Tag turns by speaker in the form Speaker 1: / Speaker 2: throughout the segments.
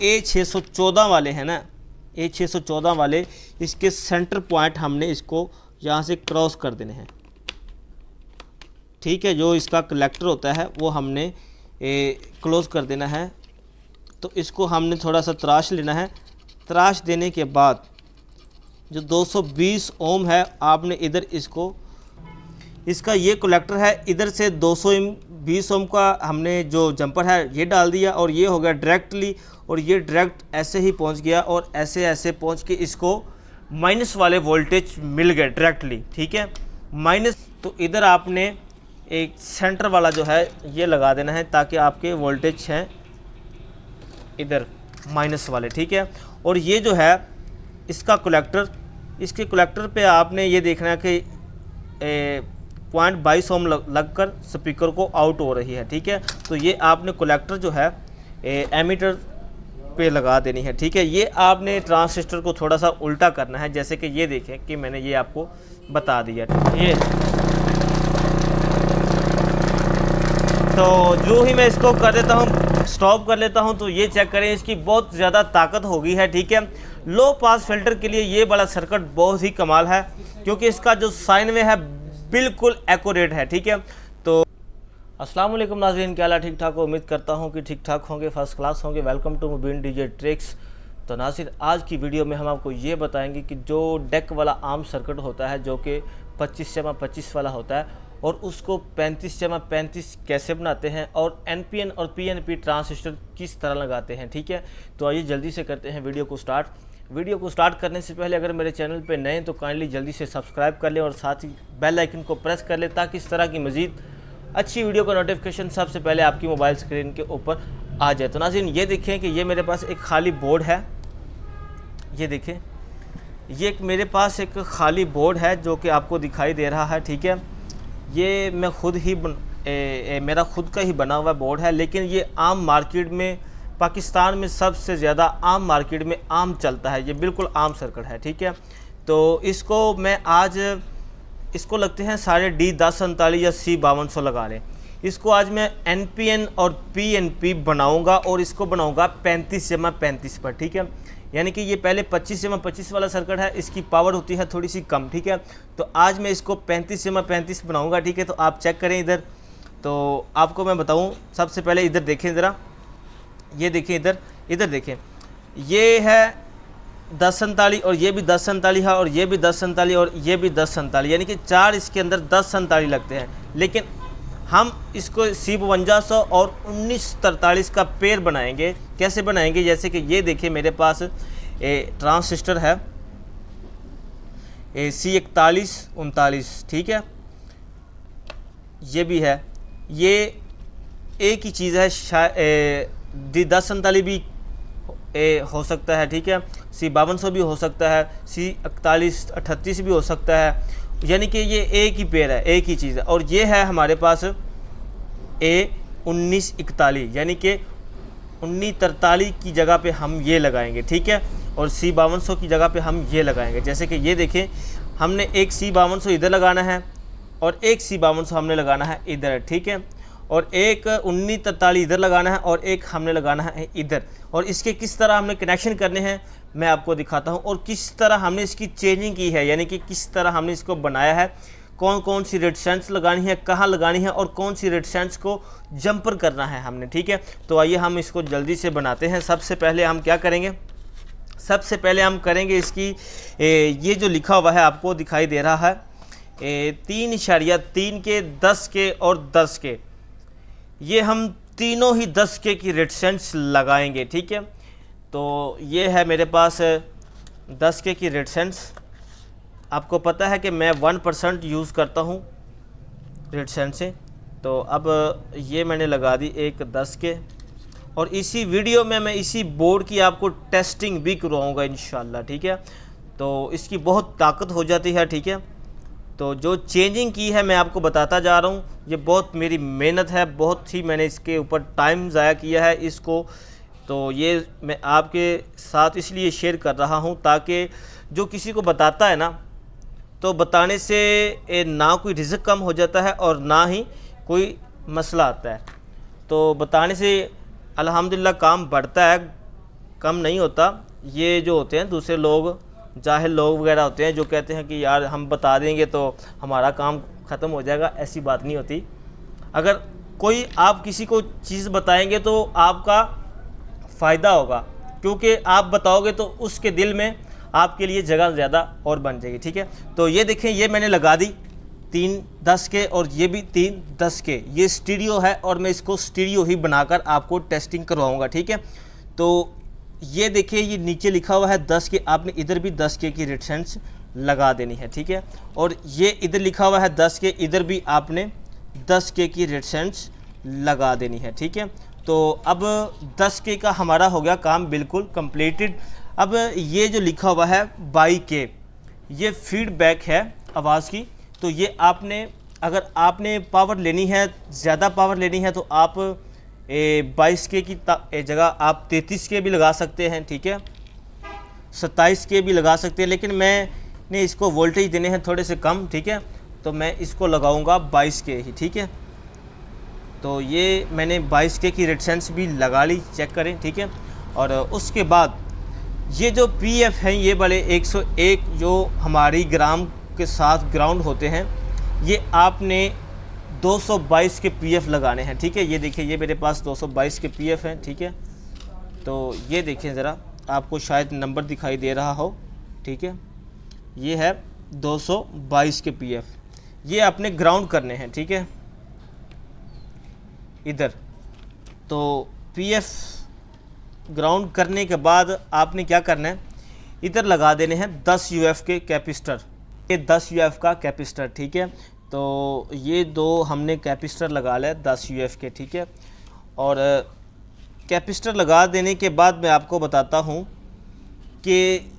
Speaker 1: A614 वाले हैं ना, A614 वाले, इसके सेंटर पॉइंट हमने इसको यहाँ से क्रॉस कर देने हैं। ठीक है, जो इसका कलेक्टर होता है वो हमने क्लोज कर देना है। तो इसको हमने थोड़ा सा तराश लेना है। तराश देने के बाद जो 220 ओम है आपने इधर इसको, इसका ये कलेक्टर है, इधर से 220 ओम का हमने जो जंपर है ये डाल दिया और ये हो गया डायरेक्टली, और ये डायरेक्ट ऐसे ही पहुंच गया और ऐसे ऐसे पहुंच के इसको माइनस वाले वोल्टेज मिल गए डायरेक्टली। ठीक है, माइनस। तो इधर आपने एक सेंटर वाला जो है ये लगा देना है ताकि आपके वोल्टेज हैं इधर माइनस वाले। ठीक है, और ये जो है इसका कलेक्टर, इसके कलेक्टर पे आपने ये देखना है कि 0.22 ओम लगकर स्पीकर को आउट हो रही है। ठीक है, तो ये आपने कलेक्टर जो है एमीटर पे लगा देनी है। ठीक है, ये आपने ट्रांजिस्टर को थोड़ा सा उल्टा करना है, जैसे कि ये देखें कि मैंने ये आपको बता दिया। ये तो जो ही मैं इसको कर देता हूँ, स्टॉप कर लेता हूँ, तो ये चेक करें इसकी बहुत ज़्यादा ताकत हो गई है। ठीक है, लो पास फिल्टर के लिए ये वाला सर्किट बहुत ही कमाल है, क्योंकि इसका जो साइन वे है बिल्कुल एक्यूरेट है। ठीक है, तो अस्सलाम वालेकुम नाज़रीन, क्या हाल है? ठीक ठाक हो? उम्मीद करता हूँ कि ठीक ठाक होंगे, फर्स्ट क्लास होंगे। Welcome to Mubeen DJ tricks. तो नाज़रीन, आज की वीडियो में हम आपको ये बताएंगे कि जो डेक वाला आम सर्किट होता है जो कि 25/25 वाला होता है, और उसको 35/35 कैसे बनाते हैं, और NPN और PNP ट्रांजिस्टर किस तरह लगाते हैं। ठीक है, तो आइए जल्दी से करते हैं वीडियो को स्टार्ट। वीडियो को स्टार्ट करने से पहले अगर मेरे चैनल पे नए हैं तो काइंडली जल्दी से सब्सक्राइब कर लें और साथ ही बेल आइकन को प्रेस कर लें, ताकि इस तरह की मज़ीद अच्छी वीडियो का नोटिफिकेशन सबसे पहले आपकी मोबाइल स्क्रीन के ऊपर आ जाए। तो नाज़रीन, ये देखें कि ये मेरे पास एक खाली बोर्ड है। ये देखें, ये एक मेरे पास एक खाली बोर्ड है जो कि आपको दिखाई दे रहा है। ठीक है, ये मैं खुद ही मेरा खुद का ही बना हुआ बोर्ड है, लेकिन ये आम मार्केट में, पाकिस्तान में सबसे ज़्यादा आम मार्केट में आम चलता है। ये बिल्कुल आम सर्किट है। ठीक है, तो इसको मैं आज, इसको लगते हैं सारे D1047 या C5200 लगा लें। इसको आज मैं NPN और PNP बनाऊंगा, और इसको बनाऊंगा 35/35 पर। ठीक है, यानी कि ये पहले 25/25 वाला सर्किट है, इसकी पावर होती है थोड़ी सी कम। ठीक है, तो आज मैं इसको 35/35 बनाऊंगा। ठीक है, तो आप चेक करें इधर। तो आपको मैं बताऊं, सबसे पहले इधर देखें ज़रा, ये देखें इधर, इधर देखें, ये है 1047 और ये भी 1047 है, और ये भी 1047 और ये भी 1047, यानी कि 4 इसके अंदर 1047 लगते हैं। लेकिन हम इसको C5200 और 1943 का पेयर बनाएंगे। कैसे बनाएंगे? जैसे कि ये देखिए मेरे पास ट्रांजिस्टर है C4139। ठीक है, ये भी है, ये एक ही चीज़ है। D1047 भी हो सकता है। ठीक है, C5200 भी हो सकता है, C4138 भी हो सकता है, यानी कि ये एक ही पेयर है, एक ही चीज़ है। और ये है हमारे पास A1941, यानी कि 1943 की जगह पे हम ये लगाएंगे। ठीक है, और C5200 की जगह पे हम ये लगाएंगे। जैसे कि ये देखें, हमने एक C5200 इधर लगाना है और एक C5200 हमने लगाना है इधर। ठीक है, और एक 1943 इधर लगाना है और एक हमने लगाना है इधर। और इसके किस तरह हमने कनेक्शन करने हैं मैं आपको दिखाता हूं, और किस तरह हमने इसकी चेंजिंग की है, यानी कि किस तरह हमने इसको बनाया है, कौन कौन सी रेजिस्टेंस लगानी है, कहाँ लगानी है, और कौन सी रेजिस्टेंस को जंपर करना है हमने। ठीक है, तो आइए हम इसको जल्दी से बनाते हैं। सबसे पहले हम क्या करेंगे, सबसे पहले हम करेंगे इसकी ये जो लिखा हुआ है आपको दिखाई दे रहा है 3.3 के, 10 के और 10 के, ये हम तीनों ही 10 के की रेजिस्टेंस लगाएंगे। ठीक है, तो ये है मेरे पास 10 के की रेजिस्टेंस। आपको पता है कि मैं 1% यूज़ करता हूँ रेजिस्टेंस से। तो अब ये मैंने लगा दी एक 10 के, और इसी वीडियो में मैं इसी बोर्ड की आपको टेस्टिंग भी करवाऊँगा इंशाल्लाह। ठीक है, तो इसकी बहुत ताकत हो जाती है। ठीक है, तो जो चेंजिंग की है मैं आपको बताता जा रहा हूँ। ये बहुत मेरी मेहनत है, बहुत ही मैंने इसके ऊपर टाइम ज़ाया किया है इसको। तो ये मैं आपके साथ इसलिए शेयर कर रहा हूँ ताकि जो किसी को बताता है ना, तो बताने से ना कोई रिस्क कम हो जाता है और ना ही कोई मसला आता है। तो बताने से अल्हम्दुलिल्लाह काम बढ़ता है, कम नहीं होता। ये जो होते हैं दूसरे लोग, जाहिल लोग वगैरह होते हैं जो कहते हैं कि यार हम बता देंगे तो हमारा काम ख़त्म हो जाएगा, ऐसी बात नहीं होती। अगर कोई आप किसी को चीज़ बताएंगे तो आपका फ़ायदा होगा, क्योंकि आप बताओगे तो उसके दिल में आपके लिए जगह ज़्यादा और बन जाएगी। ठीक है, तो ये देखें, ये मैंने लगा दी 3-10 के और ये भी 3-10 के। ये स्टीरियो है और मैं इसको स्टीरियो ही बनाकर आपको टेस्टिंग करवाऊँगा। ठीक है, तो ये देखिए, ये नीचे लिखा हुआ है 10 के, आपने इधर भी 10 के की रेडिसेंस लगा देनी है। ठीक है, और ये इधर लिखा हुआ है 10 के, इधर भी आपने 10 के की रेडिसेंस लगा देनी है। ठीक है, तो अब 10 के का हमारा हो गया काम बिल्कुल कंप्लीटेड। अब ये जो लिखा हुआ है 22 के, ये फीडबैक है आवाज़ की। तो ये आपने, अगर आपने पावर लेनी है, ज़्यादा पावर लेनी है, तो आप 22 के की जगह आप 33 के भी लगा सकते हैं। ठीक है, 27 के भी लगा सकते हैं, लेकिन मैंने इसको वोल्टेज देने हैं थोड़े से कम। ठीक है, तो मैं इसको लगाऊंगा 22 के ही। ठीक है, तो ये मैंने 22 के की रेडिसेंस भी लगा ली, चेक करें। ठीक है, और उसके बाद ये जो पीएफ हैं, ये वाले 101 जो हमारी ग्राम के साथ ग्राउंड होते हैं, ये आपने 222 के पीएफ लगाने हैं। ठीक है, ये देखिए, ये मेरे पास 222 के पीएफ हैं। ठीक है, तो ये देखें ज़रा, आपको शायद नंबर दिखाई दे रहा हो। ठीक है, ये है 222 के पीएफ, ये आपने ग्राउंड करने हैं। ठीक है, इधर तो पीएफ ग्राउंड करने के बाद आपने क्या करना है, इधर लगा देने हैं 10 यूएफ के कैपेसिटर, ये 10 यूएफ का कैपेसिटर। ठीक है, तो ये दो हमने कैपेसिटर लगा लिया 10 यूएफ के। ठीक है, और कैपेसिटर लगा देने के बाद मैं आपको बताता हूँ कि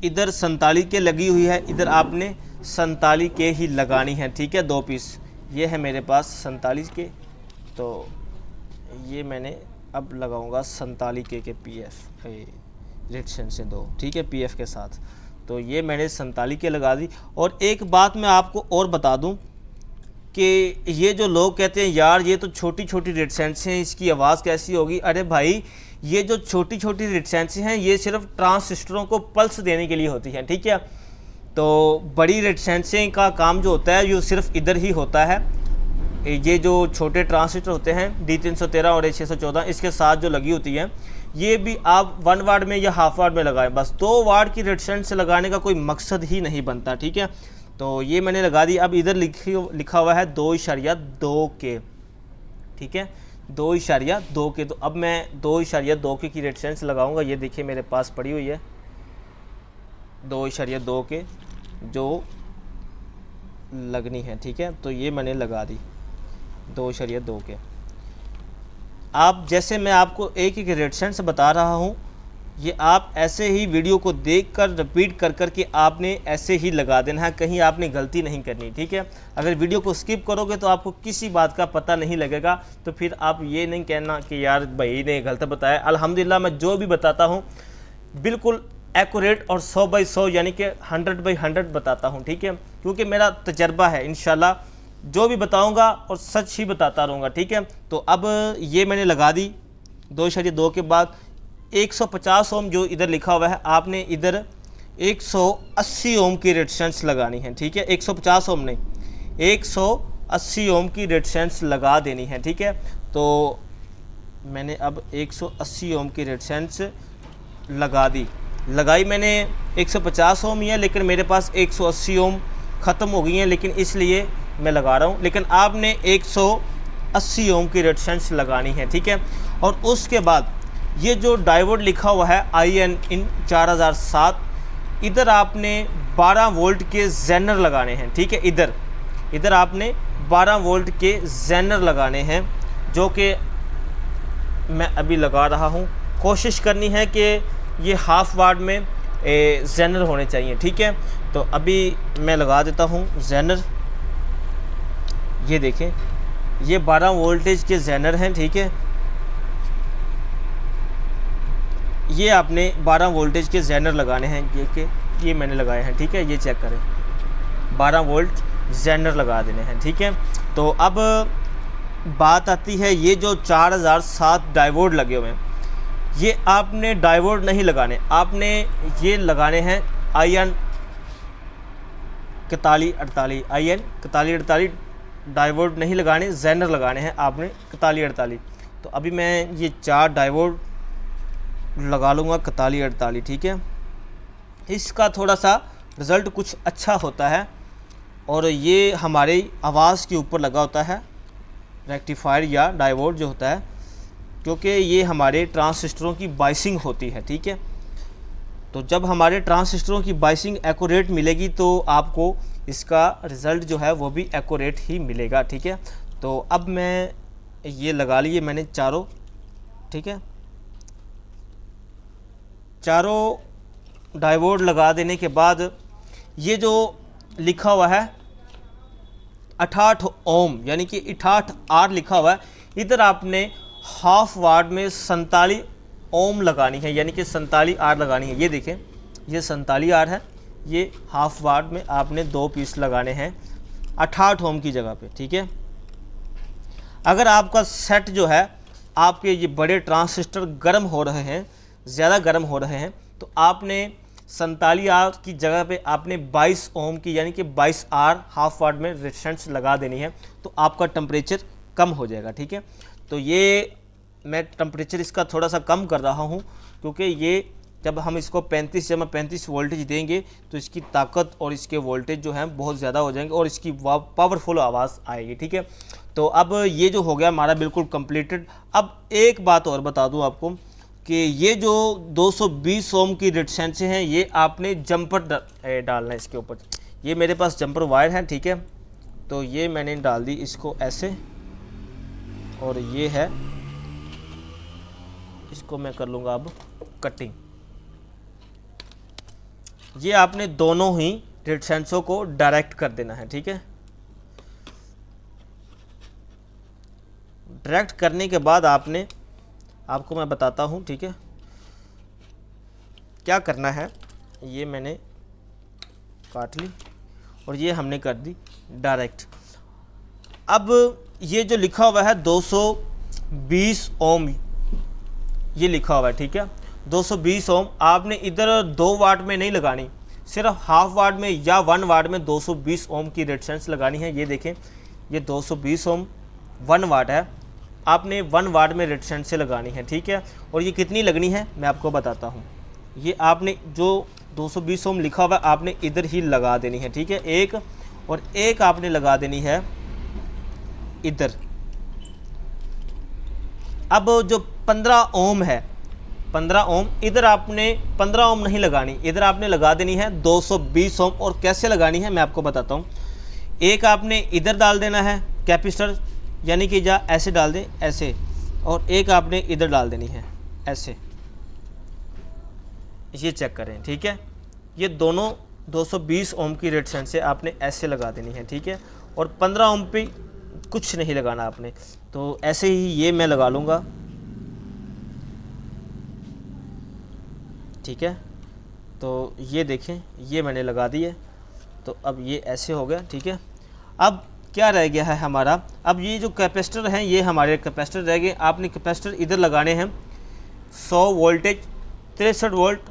Speaker 1: इधर 47 के लगी हुई है, इधर आपने 47 के ही लगानी है। ठीक है, 2 पीस ये है मेरे पास 47 के, तो ये मैंने अब लगाऊंगा 47 के पीएफ रेडिसेंस से 2। ठीक है, पीएफ के साथ, तो ये मैंने 47 के लगा दी। और एक बात मैं आपको और बता दूं कि ये जो लोग कहते हैं यार ये तो छोटी छोटी रेडिसेंस हैं, इसकी आवाज़ कैसी होगी। अरे भाई, ये जो छोटी छोटी रेडिसेंस हैं ये सिर्फ ट्रांजिस्टरों को पल्स देने के लिए होती हैं। ठीक है, तो बड़ी रेडिसेंसें का काम जो होता है ये सिर्फ इधर ही होता है। ये जो छोटे ट्रांजिस्टर होते हैं D313 और A614, इसके साथ जो लगी होती है, ये भी आप 1 वाट में या हाफ वाट में लगाएं, बस 2 वाट की रेडिसेंस लगाने का कोई मकसद ही नहीं बनता। ठीक है, तो ये मैंने लगा दी। अब इधर लिखा हुआ है 2.2 के। ठीक है, 2.2 के, तो अब मैं 2.2 के की रेडिसेंस लगाऊंगा। ये देखिए मेरे पास पड़ी हुई है 2.2 के जो लगनी है। ठीक है, तो ये मैंने लगा दी 2.2 के। आप जैसे मैं आपको एक एक रेडिसेंस बता रहा हूँ, ये आप ऐसे ही वीडियो को देखकर रिपीट कर कर के आपने ऐसे ही लगा देना है, कहीं आपने गलती नहीं करनी। ठीक है, अगर वीडियो को स्किप करोगे तो आपको किसी बात का पता नहीं लगेगा, तो फिर आप ये नहीं कहना कि यार भाई ने गलत बताया। अल्हम्दुलिल्लाह मैं जो भी बताता हूँ बिल्कुल एक्यूरेट और 100/100 यानी कि 100/100 बताता हूँ। ठीक है, क्योंकि मेरा तजर्बा है, इंशाल्लाह जो भी बताऊंगा और सच ही बताता रहूँगा। ठीक है, तो अब ये मैंने लगा दी 2.2 के बाद 150 ओम जो इधर लिखा हुआ है, आपने इधर 180 ओम की रेडिसेंस लगानी है। ठीक है, 150 ओम नहीं, 180 ओम की रेडिसेंस लगा देनी है। ठीक है, तो मैंने अब 180 ओम की रेडिसेंस लगा दी। लगाई मैंने 150 ओम ही है, लेकिन मेरे पास 180 ओम ख़त्म हो गई हैं, लेकिन इसलिए मैं लगा रहा हूँ। लेकिन आपने 180 ओम की रेडिसेंस लगानी है। ठीक है, और उसके बाद ये जो डायोड लिखा हुआ है IN इन 4007, इधर आपने 12 वोल्ट के जेनर लगाने हैं। ठीक है, इधर आपने 12 वोल्ट के जेनर लगाने हैं, जो कि मैं अभी लगा रहा हूँ। कोशिश करनी है कि ये हाफ वाट में जेनर होने चाहिए। ठीक है, तो अभी मैं लगा देता हूँ जेनर। ये देखें, ये 12 वोल्टेज के जेनर हैं। ठीक है, ये आपने 12 वोल्टेज के जेनर लगाने हैं, ये मैंने लगाए हैं। ठीक है, ये चेक करें, 12 वोल्ट जेनर लगा देने हैं। ठीक है, तो अब बात आती है ये जो 4007 डायोड लगे हुए हैं, ये आपने डायोड नहीं लगाने, आपने ये लगाने हैं IN 4148, IN 4148 डायोड नहीं लगाने, जेनर लगाने हैं आपने 4148। तो अभी मैं ये 4 डायोड लगा लूँगा 4148, ठीक है। इसका थोड़ा सा रिज़ल्ट कुछ अच्छा होता है और ये हमारे आवाज़ के ऊपर लगा होता है रेक्टिफायर या डायोड जो होता है, क्योंकि ये हमारे ट्रांजिस्टरों की बाइसिंग होती है, ठीक है। तो जब हमारे ट्रांजिस्टरों की बाइसिंग एक्यूरेट मिलेगी तो आपको इसका रिज़ल्ट जो है वो भी एक्यूरेट ही मिलेगा, ठीक है। तो अब मैं ये लगा लिए मैंने चारों, ठीक है। चारों डायोड लगा देने के बाद ये जो लिखा हुआ है 68 ओम यानी कि 68 आर लिखा हुआ है, इधर आपने हाफ वाट में 47 ओम लगानी है, यानी कि 47 आर लगानी है। ये देखें, ये 47 आर है, ये हाफ वाट में आपने 2 पीस लगाने हैं 68 ओम की जगह पे, ठीक है। अगर आपका सेट जो है, आपके ये बड़े ट्रांजिस्टर गर्म हो रहे हैं, ज़्यादा गर्म हो रहे हैं, तो आपने 47 आर की जगह पे आपने 22 ओम की यानी कि 22 आर हाफ वाट में रेजिस्टेंस लगा देनी है, तो आपका टेम्परेचर कम हो जाएगा, ठीक है। तो ये मैं टेम्परेचर इसका थोड़ा सा कम कर रहा हूँ, क्योंकि ये जब हम इसको 35 वोल्टेज देंगे तो इसकी ताकत और इसके वोल्टेज जो हैं बहुत ज़्यादा हो जाएंगे और इसकी पावरफुल आवाज़ आएगी, ठीक है। तो अब ये जो हो गया हमारा बिल्कुल कंप्लीटेड। अब एक बात और बता दूं आपको कि ये जो 220 ओम की रेजिस्टेंस हैं, ये आपने जंपर डालना है इसके ऊपर। ये मेरे पास जंपर वायर है, ठीक है। तो ये मैंने डाल दी इसको ऐसे, और ये है, इसको मैं कर लूँगा अब कटिंग। ये आपने दोनों ही रेजिस्टेंसों को डायरेक्ट कर देना है, ठीक है। डायरेक्ट करने के बाद आपको मैं बताता हूँ, ठीक है, क्या करना है। ये मैंने काट ली और ये हमने कर दी डायरेक्ट। अब ये जो लिखा हुआ है 220 ओम, ये लिखा हुआ है, ठीक है, 220 ओम आपने इधर 2 वाट में नहीं लगानी, सिर्फ हाफ वाट में या 1 वाट में 220 ओम की रेजिस्टेंस लगानी है। ये देखें, ये 220 ओम 1 वाट है, आपने 1 वाट में रेजिस्टेंस से लगानी है, ठीक है। और ये कितनी लगनी है मैं आपको बताता हूँ। ये आपने जो 220 ओम लिखा हुआ है आपने इधर ही लगा देनी है, ठीक है, एक, और एक आपने लगा देनी है इधर। अब जो 15 ओम है, 15 ओम इधर आपने 15 ओम नहीं लगानी, इधर आपने लगा देनी है 220 ओम। और कैसे लगानी है मैं आपको बताता हूँ। एक आपने इधर डाल देना है कैपेसिटर, यानी कि जा ऐसे डाल दें ऐसे, और एक आपने इधर डाल देनी है ऐसे। ये चेक करें, ठीक है। ये दोनों 220 ओम की रेजिस्टेंस से आपने ऐसे लगा देनी है, ठीक है। और 15 ओम पे कुछ नहीं लगाना आपने। तो ऐसे ही ये मैं लगा लूँगा, ठीक है। तो ये देखें, ये मैंने लगा दी है। तो अब ये ऐसे हो गया, ठीक है। अब क्या रह गया है हमारा, अब ये जो कैपेसिटर हैं ये हमारे कैपेसिटर रह गए। आपने कैपेसिटर इधर लगाने हैं 100 वोल्टेज 63 वोल्ट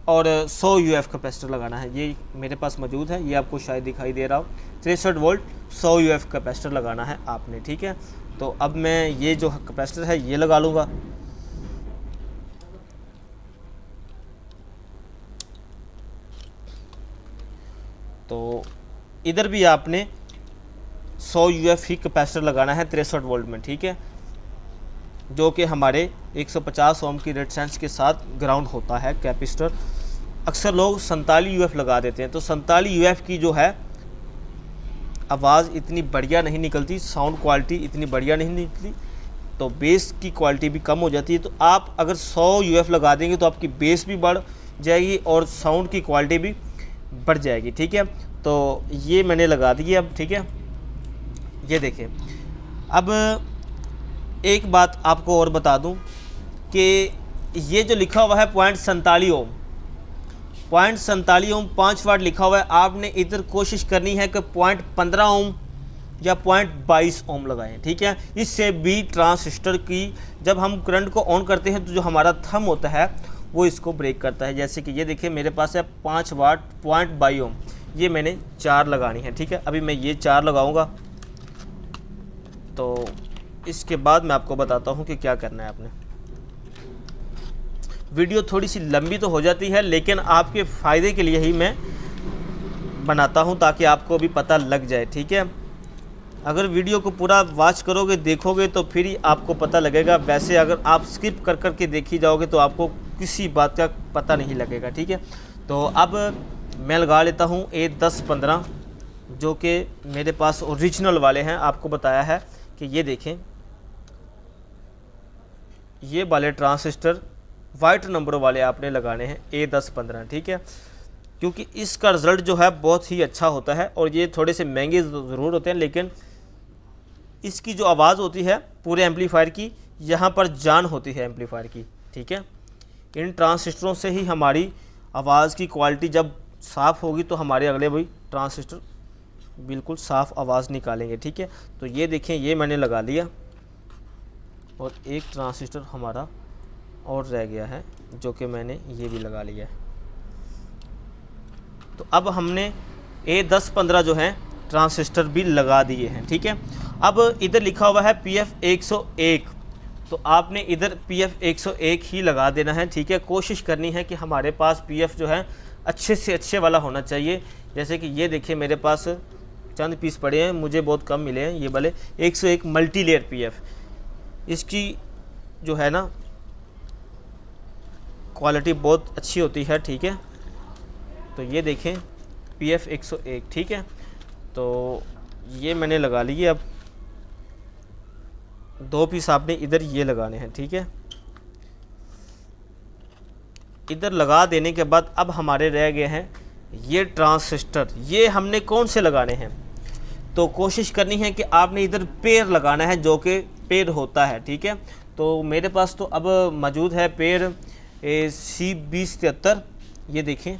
Speaker 1: और 100 यूएफ कैपेसिटर लगाना है। ये मेरे पास मौजूद है, ये आपको शायद दिखाई दे रहा हो, 63 वोल्ट 100 यूएफ कैपेसिटर लगाना है आपने, ठीक है। तो अब मैं ये जो कैपेसिटर है ये लगा लूँगा। तो इधर भी आपने 100 यूएफ ही कैपेसिटर लगाना है 63 वोल्ट में, ठीक है, जो कि हमारे 150 ओम की रेजिस्टेंस के साथ ग्राउंड होता है कैपेसिटर। अक्सर लोग 47 यूएफ लगा देते हैं, तो 47 यूएफ की जो है आवाज़ इतनी बढ़िया नहीं निकलती, साउंड क्वालिटी इतनी बढ़िया नहीं निकलती, तो बेस की क्वालिटी भी कम हो जाती है। तो आप अगर 100 यूएफ लगा देंगे तो आपकी बेस भी बढ़ जाएगी और साउंड की क्वालिटी भी बढ़ जाएगी, ठीक है। तो ये मैंने लगा दी अब, ठीक है। ये देखें, अब एक बात आपको और बता दूं कि ये जो लिखा हुआ है 0.47 ओम, 0.47 ओम 5 वाट लिखा हुआ है, आपने इधर कोशिश करनी है कि 0.15 ओम या 0.22 ओम लगाएं, ठीक है। इससे भी ट्रांजिस्टर की जब हम करंट को ऑन करते हैं तो जो हमारा थंब होता है वो इसको ब्रेक करता है। जैसे कि ये देखिए मेरे पास है 5 वाट 0.22 ओम, ये मैंने 4 लगानी है, ठीक है। अभी मैं ये 4 लगाऊंगा, तो इसके बाद मैं आपको बताता हूँ कि क्या करना है आपने। वीडियो थोड़ी सी लंबी तो हो जाती है, लेकिन आपके फ़ायदे के लिए ही मैं बनाता हूँ ताकि आपको भी पता लग जाए, ठीक है। अगर वीडियो को पूरा वॉच करोगे, देखोगे तो फिर ही आपको पता लगेगा। वैसे अगर आप स्किप कर कर के देखी जाओगे तो आपको किसी बात का पता नहीं लगेगा, ठीक है। तो अब मैं लगा लेता हूँ A10-15, जो कि मेरे पास ओरिजिनल वाले हैं। आपको बताया है कि ये देखें, ये वाले ट्रांजिस्टर वाइट नंबर वाले आपने लगाने हैं A10-15, ठीक है। क्योंकि इसका रिज़ल्ट जो है बहुत ही अच्छा होता है, और ये थोड़े से महंगे ज़रूर होते हैं, लेकिन इसकी जो आवाज़ होती है पूरे एम्पलीफायर की, यहाँ पर जान होती है एम्पलीफायर की, ठीक है। इन ट्रांजिस्टरों से ही हमारी आवाज़ की क्वालिटी जब साफ़ होगी तो हमारे अगले भी ट्रांजिस्टर बिल्कुल साफ़ आवाज़ निकालेंगे, ठीक है। तो ये देखें, ये मैंने लगा लिया, और एक ट्रांजिस्टर हमारा और रह गया है जो कि मैंने ये भी लगा लिया है। तो अब हमने A10-15 जो है ट्रांजिस्टर भी लगा दिए हैं, ठीक है। अब इधर लिखा हुआ है PF101, तो आपने इधर PF101 ही लगा देना है, ठीक है। कोशिश करनी है कि हमारे पास PF जो है अच्छे से अच्छे वाला होना चाहिए। जैसे कि ये देखिए मेरे पास चंद पीस पड़े हैं, मुझे बहुत कम मिले हैं, ये वाले 101 मल्टी लेयर PF। इसकी जो है ना क्वालिटी बहुत अच्छी होती है, ठीक है। तो ये देखें PF101, ठीक है। तो ये मैंने लगा लिए। अब 2 पीस आपने इधर ये लगाने हैं, ठीक है। इधर लगा देने के बाद अब हमारे रह गए हैं ये ट्रांजिस्टर। ये हमने कौन से लगाने हैं, तो कोशिश करनी है कि आपने इधर पेयर लगाना है, जो कि पेयर होता है, ठीक है। तो मेरे पास तो अब मौजूद है पेयर C2073, ये देखें,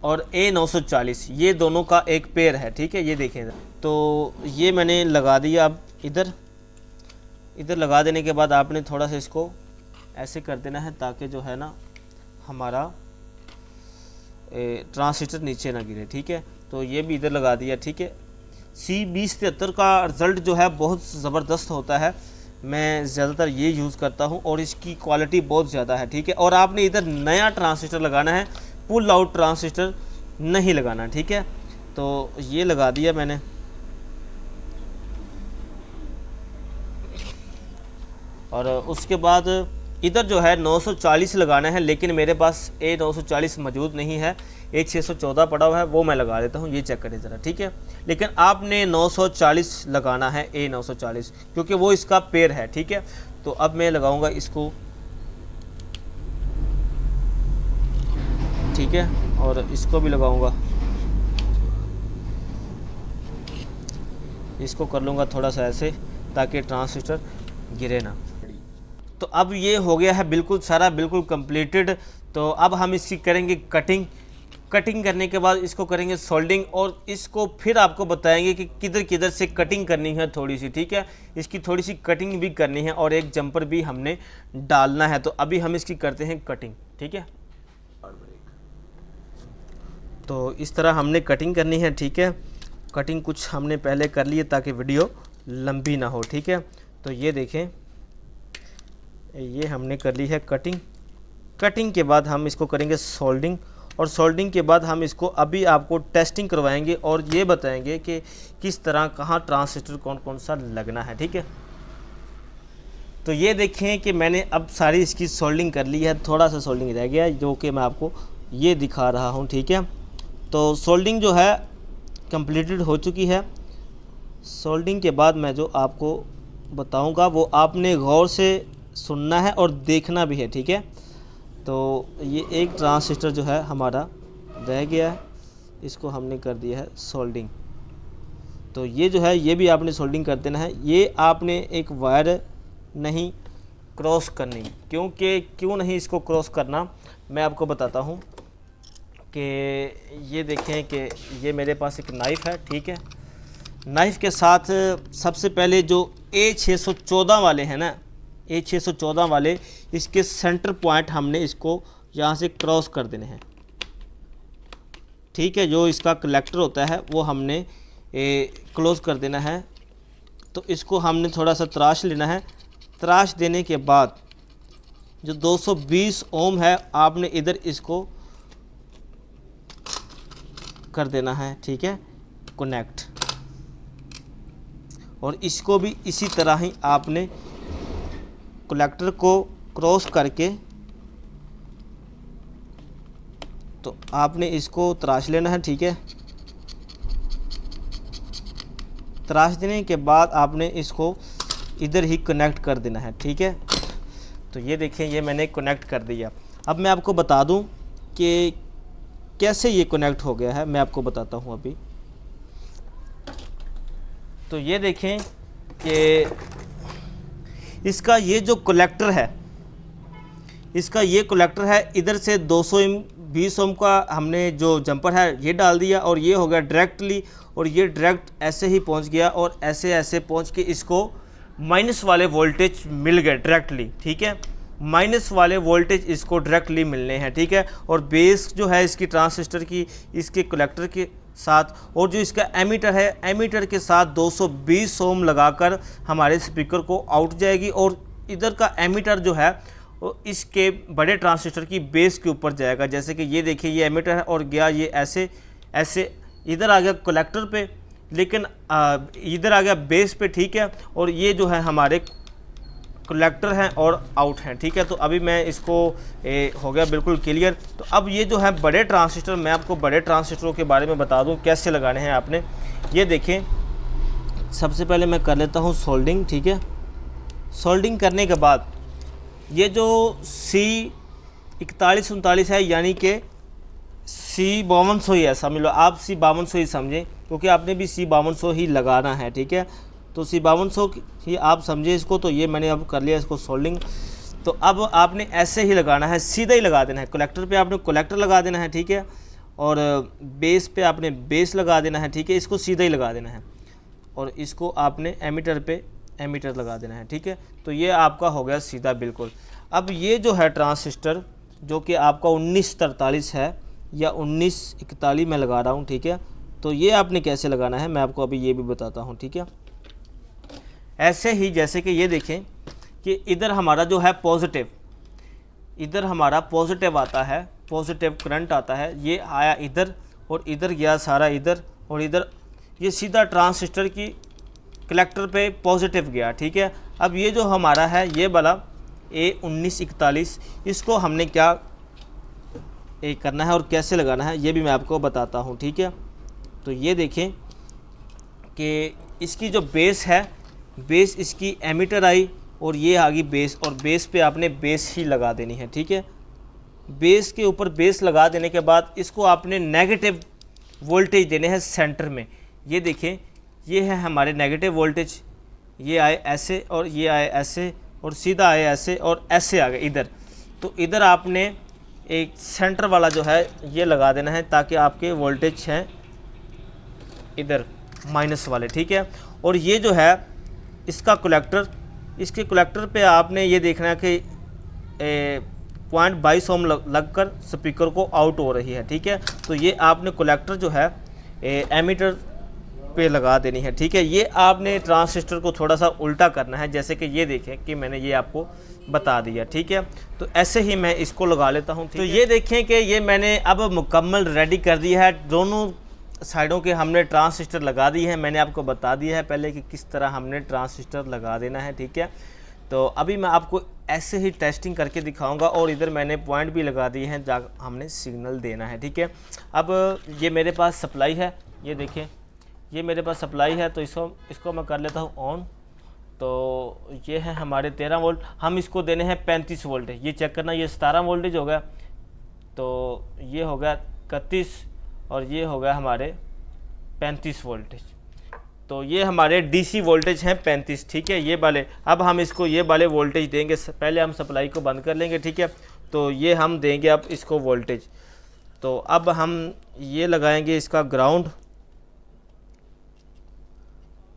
Speaker 1: और A940, ये दोनों का एक पेयर है, ठीक है। ये देखें, तो ये मैंने लगा दिया। अब इधर लगा देने के बाद आपने थोड़ा सा इसको ऐसे कर देना है ताकि जो है ना हमारा ट्रांजिस्टर नीचे ना गिरे, ठीक है। तो ये भी इधर लगा दिया, ठीक है। C2073 का रिज़ल्ट जो है बहुत ज़बरदस्त होता है, मैं ज़्यादातर ये यूज़ करता हूँ, और इसकी क्वालिटी बहुत ज़्यादा है, ठीक है। और आपने इधर नया ट्रांजिस्टर लगाना है, पुल आउट ट्रांजिस्टर नहीं लगाना, ठीक है। तो ये लगा दिया मैंने। और उसके बाद इधर जो है 940 लगाना है, लेकिन मेरे पास A940 मौजूद नहीं है, A614 पड़ा हुआ है, वो मैं लगा देता हूँ। ये चेक करें ज़रा, ठीक है। लेकिन आपने 940 लगाना है, A940, क्योंकि वो इसका पेयर है, ठीक है। तो अब मैं लगाऊंगा इसको, ठीक है, और इसको भी लगाऊंगा। इसको कर लूँगा थोड़ा सा ऐसे ताकि ट्रांजिस्टर गिरे ना। तो अब ये हो गया है बिल्कुल सारा, बिल्कुल कंप्लीटेड। तो अब हम इसकी करेंगे कटिंग करने के बाद इसको करेंगे सोल्डिंग, और इसको फिर आपको बताएंगे कि किधर किधर से कटिंग करनी है थोड़ी सी, ठीक है। इसकी थोड़ी सी कटिंग भी करनी है, और एक जंपर भी हमने डालना है। तो अभी हम इसकी करते हैं कटिंग, ठीक है। तो इस तरह हमने कटिंग करनी है, ठीक है। कटिंग कुछ हमने पहले कर लिए ताकि वीडियो लंबी ना हो, ठीक है। तो ये देखें, ये हमने कर ली है कटिंग के बाद हम इसको करेंगे सोल्डिंग, और सोल्डिंग के बाद हम इसको अभी आपको टेस्टिंग करवाएंगे और ये बताएंगे कि किस तरह कहाँ ट्रांजिस्टर कौन कौन सा लगना है, ठीक है। तो ये देखें कि मैंने अब सारी इसकी सोल्डिंग कर ली है, थोड़ा सा सोल्डिंग रह गया है जो कि मैं आपको ये दिखा रहा हूँ, ठीक है। तो सोल्डिंग जो है कंप्लीटेड हो चुकी है। सोल्डिंग के बाद मैं जो आपको बताऊँगा वो आपने गौर से सुनना है और देखना भी है, ठीक है। तो ये एक ट्रांजिस्टर जो है हमारा रह गया है, इसको हमने कर दिया है सोल्डिंग। तो ये जो है ये भी आपने सोल्डिंग कर देना है। ये आपने एक वायर नहीं क्रॉस करनी, क्यों नहीं इसको क्रॉस करना मैं आपको बताता हूँ। कि ये देखें कि ये मेरे पास एक नाइफ़ है, ठीक है। नाइफ़ के साथ सबसे पहले जो A614 वाले हैं ना, A614 वाले, इसके सेंटर पॉइंट हमने इसको यहाँ से क्रॉस कर देने हैं, ठीक है। जो इसका कलेक्टर होता है वो हमने क्लोज़ कर देना है। तो इसको हमने थोड़ा सा तराश लेना है। तराश देने के बाद जो 220 ओम है आपने इधर इसको कर देना है, ठीक है, कनेक्ट। और इसको भी इसी तरह ही आपने कलेक्टर को क्रॉस करके तो आपने इसको तराश लेना है, ठीक है। तराश देने के बाद आपने इसको इधर ही कनेक्ट कर देना है, ठीक है। तो ये देखें, ये मैंने कनेक्ट कर दिया। अब मैं आपको बता दूं कि कैसे ये कनेक्ट हो गया है, मैं आपको बताता हूं अभी। तो ये देखें कि इसका ये जो कलेक्टर है, इसका ये कलेक्टर है, इधर से 220 ओम का हमने जो जंपर है ये डाल दिया और ये हो गया डायरेक्टली, और ये डायरेक्ट ऐसे ही पहुंच गया और ऐसे ऐसे पहुंच के इसको माइनस वाले वोल्टेज मिल गए डायरेक्टली, ठीक है। माइनस वाले वोल्टेज इसको डायरेक्टली मिलने हैं, ठीक है। और बेस जो है इसकी ट्रांजिस्टर की इसके कलेक्टर के साथ, और जो इसका एमीटर है, एमीटर के साथ 220 ओम लगाकर हमारे स्पीकर को आउट जाएगी। और इधर का एमीटर जो है वो इसके बड़े ट्रांजिस्टर की बेस के ऊपर जाएगा। जैसे कि ये देखिए, ये एमीटर है और गया ये ऐसे ऐसे इधर आ गया कलेक्टर पे, लेकिन इधर आ गया बेस पे, ठीक है। और ये जो है हमारे कलेक्टर हैं और आउट हैं, ठीक है। तो अभी मैं इसको हो गया बिल्कुल क्लियर। तो अब ये जो है बड़े ट्रांजिस्टर, मैं आपको बड़े ट्रांजिस्टरों के बारे में बता दूं कैसे लगाने हैं आपने। ये देखें, सबसे पहले मैं कर लेता हूं सोल्डिंग, ठीक है। सोल्डिंग करने के बाद ये जो C4139 है, यानी कि C5200 ही है, समझ लो आप C5200 ही समझें, क्योंकि आपने भी C5200 ही लगाना है, ठीक है। तो C5200 ही आप समझे इसको। तो ये मैंने अब कर लिया इसको सोल्डिंग। तो अब आपने ऐसे ही लगाना है, सीधा ही लगा देना है। कलेक्टर पे आपने कलेक्टर लगा देना है, ठीक है। और बेस पे आपने बेस लगा देना है, ठीक है। इसको सीधा ही लगा देना है और इसको आपने एमीटर पे एमीटर लगा देना है, ठीक है। तो ये आपका हो गया सीधा बिल्कुल। अब ये जो है ट्रांजिस्टर जो कि आपका 1943 है या 1941 में लगा रहा हूँ, ठीक है। तो ये आपने कैसे लगाना है मैं आपको अभी ये भी बताता हूँ, ठीक है। ऐसे ही जैसे कि ये देखें कि इधर हमारा जो है पॉजिटिव, इधर हमारा पॉजिटिव आता है, पॉजिटिव करंट आता है। ये आया इधर और इधर गया सारा इधर, और इधर ये सीधा ट्रांजिस्टर की कलेक्टर पे पॉजिटिव गया, ठीक है। अब ये जो हमारा है ये वाला A1941, इसको हमने क्या करना है और कैसे लगाना है ये भी मैं आपको बताता हूँ, ठीक है। तो ये देखें कि इसकी जो बेस है, बेस इसकी एमीटर आई और ये आ गई बेस, और बेस पे आपने बेस ही लगा देनी है, ठीक है। बेस के ऊपर बेस लगा देने के बाद इसको आपने नेगेटिव वोल्टेज देने हैं सेंटर में। ये देखें, ये है हमारे नेगेटिव वोल्टेज, ये आए ऐसे और ये आए ऐसे और सीधा आए ऐसे और ऐसे आ गए इधर। तो इधर आपने एक सेंटर वाला जो है ये लगा देना है ताकि आपके वोल्टेज हैं इधर माइनस वाले, ठीक है। और ये जो है इसका कलेक्टर, इसके कलेक्टर पे आपने ये देखना है कि 0.22 ओम लगकर स्पीकर को आउट हो रही है, ठीक है। तो ये आपने कलेक्टर जो है एमीटर पे लगा देनी है, ठीक है। ये आपने ट्रांजिस्टर को थोड़ा सा उल्टा करना है, जैसे कि ये देखें कि मैंने ये आपको बता दिया, ठीक है। तो ऐसे ही मैं इसको लगा लेता हूँ। तो ये देखें कि ये मैंने अब मुकम्मल रेडी कर दिया है। दोनों साइडों के हमने ट्रांजिस्टर लगा दी है। मैंने आपको बता दिया है पहले कि किस तरह हमने ट्रांजिस्टर लगा देना है, ठीक है। तो अभी मैं आपको ऐसे ही टेस्टिंग करके दिखाऊंगा और इधर मैंने पॉइंट भी लगा दिए हैं जहाँ हमने सिग्नल देना है, ठीक है। अब ये मेरे पास सप्लाई है, ये देखें ये मेरे पास सप्लाई है। तो इसको मैं कर लेता हूँ ऑन। तो ये है हमारे 13 वोल्ट, हम इसको देने हैं 35 वोल्ट। ये चेक करना, ये 17 वोल्टेज हो गया, तो ये हो गया 31 और ये हो गया हमारे 35 वोल्टेज। तो ये हमारे डीसी वोल्टेज हैं 35, ठीक है, ये वाले। अब हम इसको ये वाले वोल्टेज देंगे, पहले हम सप्लाई को बंद कर लेंगे, ठीक है। तो ये हम देंगे अब इसको वोल्टेज। तो अब हम ये लगाएंगे इसका ग्राउंड,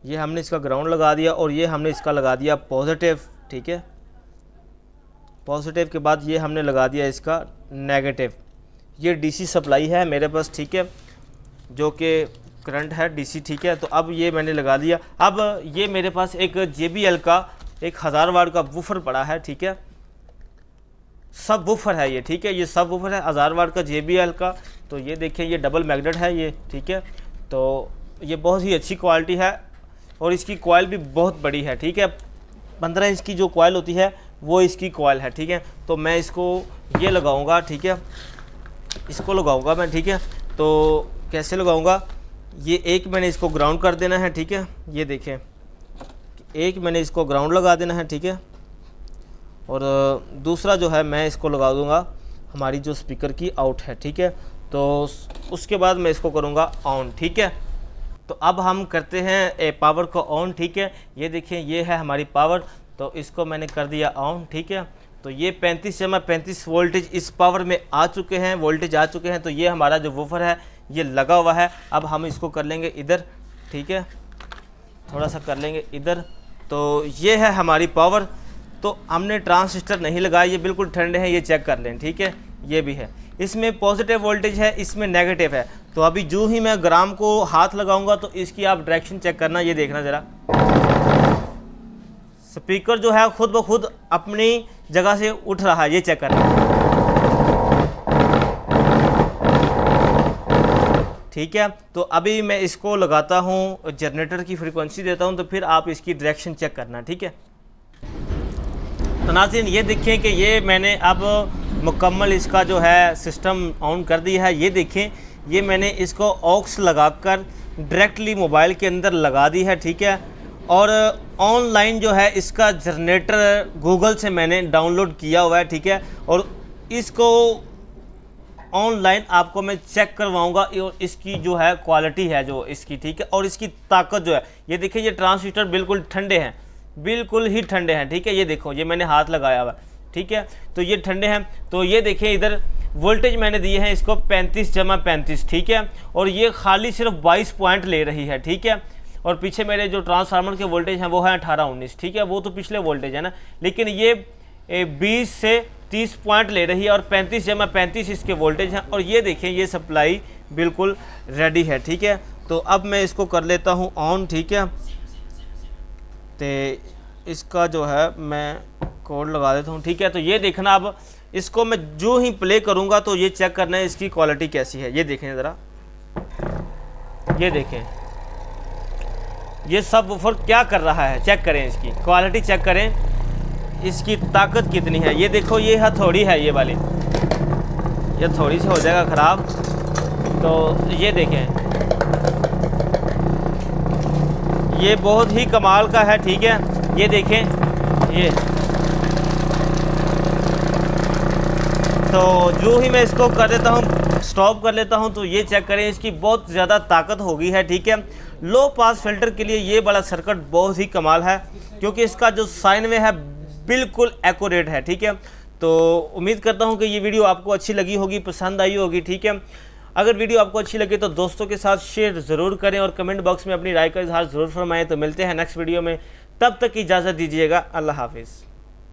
Speaker 1: ये हमने इसका ग्राउंड लगा दिया और ये हमने इसका लगा दिया पॉजिटिव, ठीक है। पॉजिटिव के बाद ये हमने लगा दिया इसका नेगेटिव। ये डीसी सप्लाई है मेरे पास, ठीक है, जो कि करंट है डीसी, ठीक है। तो अब ये मैंने लगा दिया। अब ये मेरे पास एक JBL का 1000 वाट का वूफर पड़ा है, ठीक है। सब वूफर है ये, ठीक है। ये सब वूफर है 1000 वाट का JBL का। तो ये देखें, ये डबल मैग्नेट है ये, ठीक है। तो ये बहुत ही अच्छी क्वालिटी है और इसकी कॉइल भी बहुत बड़ी है, ठीक है। 15 इंच की जो कॉइल होती है वो इसकी कॉइल है, ठीक है। तो मैं इसको ये लगाऊंगा, ठीक है, इसको लगाऊंगा मैं, ठीक है। तो कैसे लगाऊंगा, ये एक मैंने इसको ग्राउंड कर देना है, ठीक है। ये देखें, एक मैंने इसको ग्राउंड लगा देना है, ठीक है। और दूसरा जो है मैं इसको लगा दूंगा हमारी जो स्पीकर की आउट है, ठीक है। तो उसके बाद मैं इसको करूँगा ऑन, ठीक है। तो अब हम करते हैं पावर को ऑन, ठीक है। ये देखिए, ये है हमारी पावर। तो इसको मैंने कर दिया ऑन, ठीक है। तो ये 35/35 वोल्टेज इस पावर में आ चुके हैं, वोल्टेज आ चुके हैं। तो ये हमारा जो वूफर है ये लगा हुआ है। अब हम इसको कर लेंगे इधर, ठीक है, थोड़ा सा कर लेंगे इधर। तो ये है हमारी पावर। तो हमने ट्रांजिस्टर नहीं लगाया, ये बिल्कुल ठंडे हैं, ये चेक कर लें, ठीक है। ये भी है, इसमें पॉजिटिव वोल्टेज है, इसमें नेगेटिव है। तो अभी जो ही मैं ग्राम को हाथ लगाऊंगा तो इसकी आप डायरेक्शन चेक करना, ये देखना ज़रा, स्पीकर जो है खुद ब खुद अपनी जगह से उठ रहा है, ये चेक करना, ठीक है। तो अभी मैं इसको लगाता हूँ, जनरेटर की फ्रीक्वेंसी देता हूँ, तो फिर आप इसकी डायरेक्शन चेक करना, ठीक है। तो नाज़रीन, ये देखें कि ये मैंने अब मुकम्मल इसका जो है सिस्टम ऑन कर दिया है। ये देखें, ये मैंने इसको ऑक्स लगाकर डायरेक्टली मोबाइल के अंदर लगा दी है, ठीक है। और ऑनलाइन जो है इसका जनरेटर गूगल से मैंने डाउनलोड किया हुआ है, ठीक है। और इसको ऑनलाइन आपको मैं चेक करवाऊंगा और इसकी जो है क्वालिटी है जो इसकी, ठीक है, और इसकी ताकत जो है। ये देखिए, ये ट्रांजिस्टर बिल्कुल ठंडे हैं, बिल्कुल ही ठंडे हैं, ठीक है। ये देखो, ये मैंने हाथ लगाया हुआ, ठीक है। तो ये ठंडे हैं। तो ये देखिए, इधर वोल्टेज मैंने दिए हैं इसको 35/35, ठीक है। और ये खाली सिर्फ 22 पॉइंट ले रही है, ठीक है। और पीछे मेरे जो ट्रांसफार्मर के वोल्टेज हैं वो है 18-19, ठीक है। वो तो पिछले वोल्टेज है ना, लेकिन ये 20 से 30 पॉइंट ले रही है और 35/35 इसके वोल्टेज हैं। और ये देखें, ये सप्लाई बिल्कुल रेडी है, ठीक है। तो अब मैं इसको कर लेता हूँ ऑन, ठीक है। तो इसका जो है मैं कोड लगा देता हूँ, ठीक है। तो ये देखना, अब इसको मैं जो ही प्ले करूँगा तो ये चेक करना है इसकी क्वालिटी कैसी है। ये देखें ज़रा, ये देखें, ये सब वूफर क्या कर रहा है, चेक करें इसकी क्वालिटी, चेक करें इसकी ताकत कितनी है। ये देखो, ये हथौड़ी है ये वाली, ये थोड़ी सी हो जाएगा ख़राब। तो ये देखें, ये बहुत ही कमाल का है, ठीक है। ये देखें, ये तो जो ही मैं इसको कर देता हूँ, स्टॉप कर लेता हूँ, तो ये चेक करें इसकी बहुत ज़्यादा ताकत हो गई है, ठीक है। लो पास फिल्टर के लिए ये बड़ा सर्किट बहुत ही कमाल है, क्योंकि इसका जो साइन वे है बिल्कुल एक्यूरेट है, ठीक है। तो उम्मीद करता हूँ कि ये वीडियो आपको अच्छी लगी होगी, पसंद आई होगी, ठीक है। अगर वीडियो आपको अच्छी लगे तो दोस्तों के साथ शेयर ज़रूर करें और कमेंट बॉक्स में अपनी राय का इजहार ज़रूर फरमाएं। तो मिलते हैं नेक्स्ट वीडियो में, तब तक की इजाज़त दीजिएगा। अल्लाह हाफिज़।